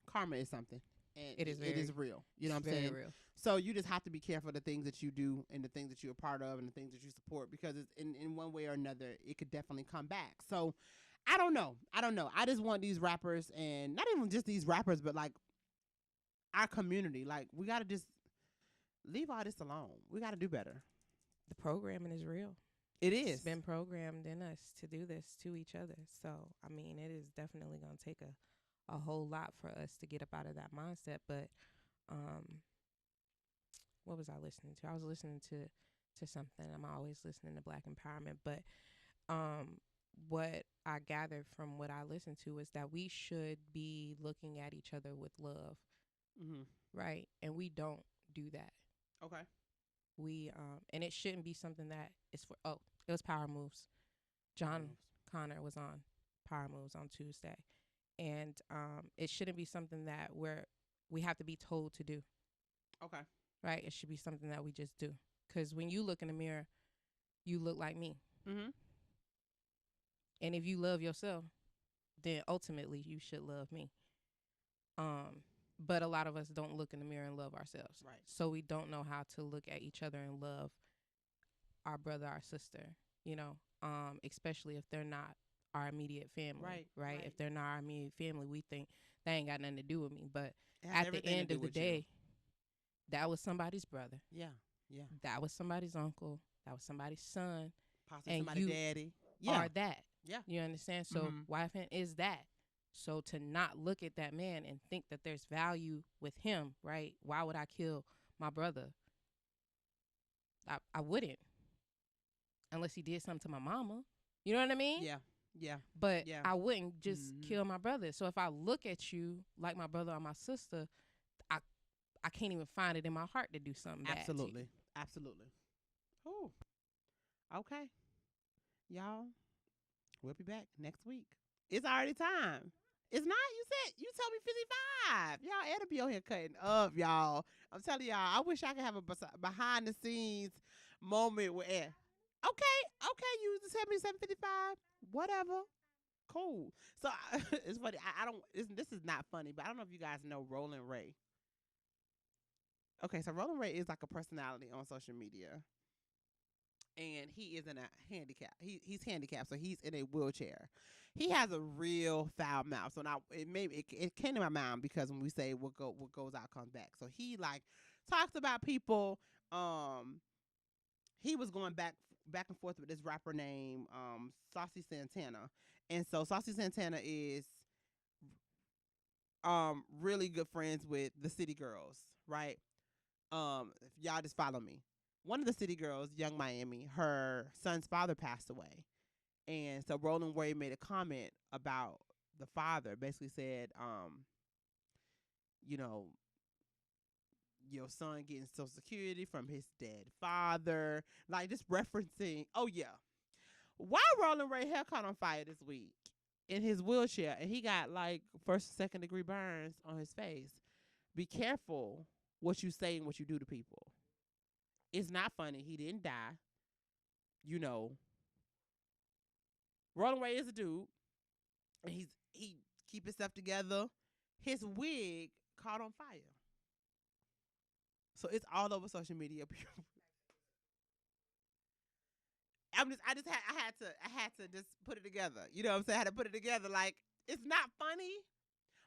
karma is something, and it is real. You know what I'm saying? Real. So you just have to be careful of the things that you do and the things that you're a part of and the things that you support, because it's in one way or another, it could definitely come back. So I don't know. I just want these rappers, and not even just these rappers, but like our community, like we got to just leave all this alone. We got to do better. The programming is real. It is. It's been programmed in us to do this to each other. So, I mean, it is definitely going to take a whole lot for us to get up out of that mindset. But, what was I listening to? I was listening to something. I'm always listening to Black empowerment. But what I gathered from what I listened to is that we should be looking at each other with love, right? And we don't do that. Okay. We and it shouldn't be something that is for. Oh, it was Power Moves. John Connor was on Power Moves on Tuesday, and it shouldn't be something that we have to be told to do. Okay. Right. It should be something that we just do. Because when you look in the mirror, you look like me. Mm-hmm. And if you love yourself, then ultimately you should love me. But a lot of us don't look in the mirror and love ourselves. Right. So we don't know how to look at each other and love our brother, our sister, especially if they're not our immediate family. Right. If they're not our immediate family, we think they ain't got nothing to do with me. But at the end of the day, that was somebody's brother. Yeah. Yeah. That was somebody's uncle. That was somebody's son. Possibly somebody's daddy. Are that. Yeah. You understand? So YFN is that. So to not look at that man and think that there's value with him, right? Why would I kill my brother? I wouldn't. Unless he did something to my mama. You know what I mean? Yeah. Yeah. But I wouldn't just kill my brother. So if I look at you like my brother or my sister, I can't even find it in my heart to do something bad. Absolutely. Absolutely. Ooh. Okay. Y'all, we'll be back next week. It's already time. It's not. You told me 55. Y'all, Ed will be on here cutting up, y'all. I'm telling y'all, I wish I could have a behind the scenes moment with Ed. Okay, you just had me 7:55. Whatever. Cool. So it's funny. I don't. This is not funny, but I don't know if you guys know Roland Ray. Okay, so Roland Ray is like a personality on social media, and he is in a handicap. He's handicapped, so he's in a wheelchair. He has a real foul mouth. So now it came to my mind because when we say what goes out comes back. So he like talks about people. He was going back and forth with this rapper named Saucy Santana, and so Saucy Santana is really good friends with the City Girls, right? If y'all just follow me. One of the City Girls, Young Miami, her son's father passed away. And so Roland Ray made a comment about the father, basically said, your son getting Social Security from his dead father, like just referencing. Oh yeah, why Rolling Ray hair caught on fire this week in his wheelchair, and he got like first and second degree burns on his face. Be careful what you say and what you do to people. It's not funny. He didn't die. You know, Rolling Ray is a dude, and he keep himself together. His wig caught on fire, so it's all over social media. I had to just put it together. You know what I'm saying? I had to put it together. Like, it's not funny,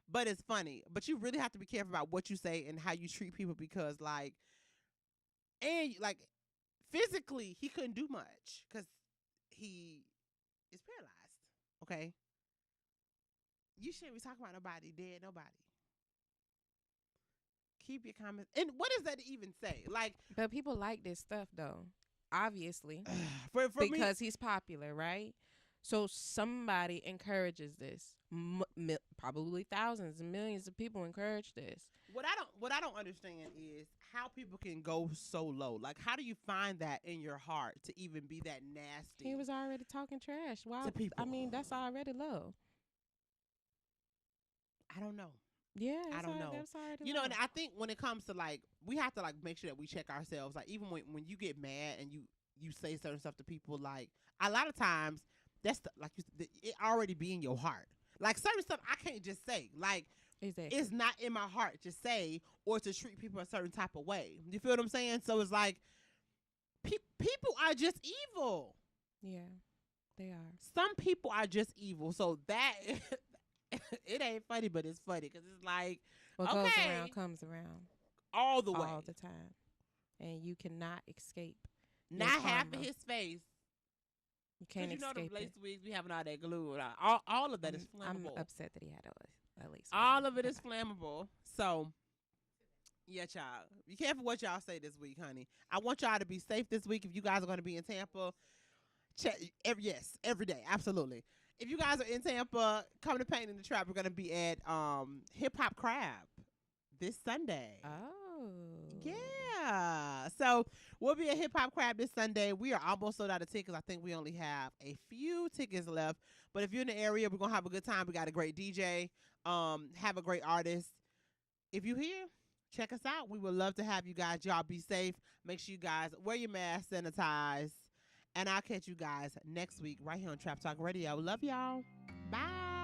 but it's funny. But you really have to be careful about what you say and how you treat people, because like, and like physically he couldn't do much because he is paralyzed. Okay. You shouldn't be talking about nobody dead, nobody. Keep your comments. And what does that even say? Like, but people like this stuff though, obviously, for because me, he's popular, right? So somebody encourages this. Probably thousands and millions of people encourage this. What I don't understand is how people can go so low. Like, how do you find that in your heart to even be that nasty? He was already talking trash. Wow, to people. I mean, that's already low. I don't know. Yeah, I don't know. That's already You know, low. and I think when it comes to like, we have to like make sure that we check ourselves. Like, even when you get mad and you say certain stuff to people, like a lot of times that's like it already be in your heart. Like certain stuff I can't just say. Like, exactly. It's not in my heart to say or to treat people a certain type of way. You feel what I'm saying? So it's like people are just evil. Yeah, they are. Some people are just evil. So that it ain't funny, but it's funny because it's like, what okay, goes around comes around all the way, all the time, and you cannot escape. Not half of his face. You can't you know escape the lace it. wigs, we having all that glue. All of that is flammable. I'm upset that he had a lace. All of it is flammable. So, yeah, child. Be careful what y'all say this week, honey. I want y'all to be safe this week. If you guys are going to be in Tampa, every day, absolutely. If you guys are in Tampa, come to Paint in the Trap. We're going to be at Hip Hop Crab this Sunday. Oh. Yeah. So we'll be at Hip Hop Crab this Sunday. We are almost sold out of tickets. I think we only have a few tickets left. But if you're in the area, we're going to have a good time. We got a great DJ, have a great artist. If you're here, check us out. We would love to have you guys. Y'all be safe. Make sure you guys wear your mask, sanitize. And I'll catch you guys next week right here on Trap Talk Radio. Love y'all. Bye.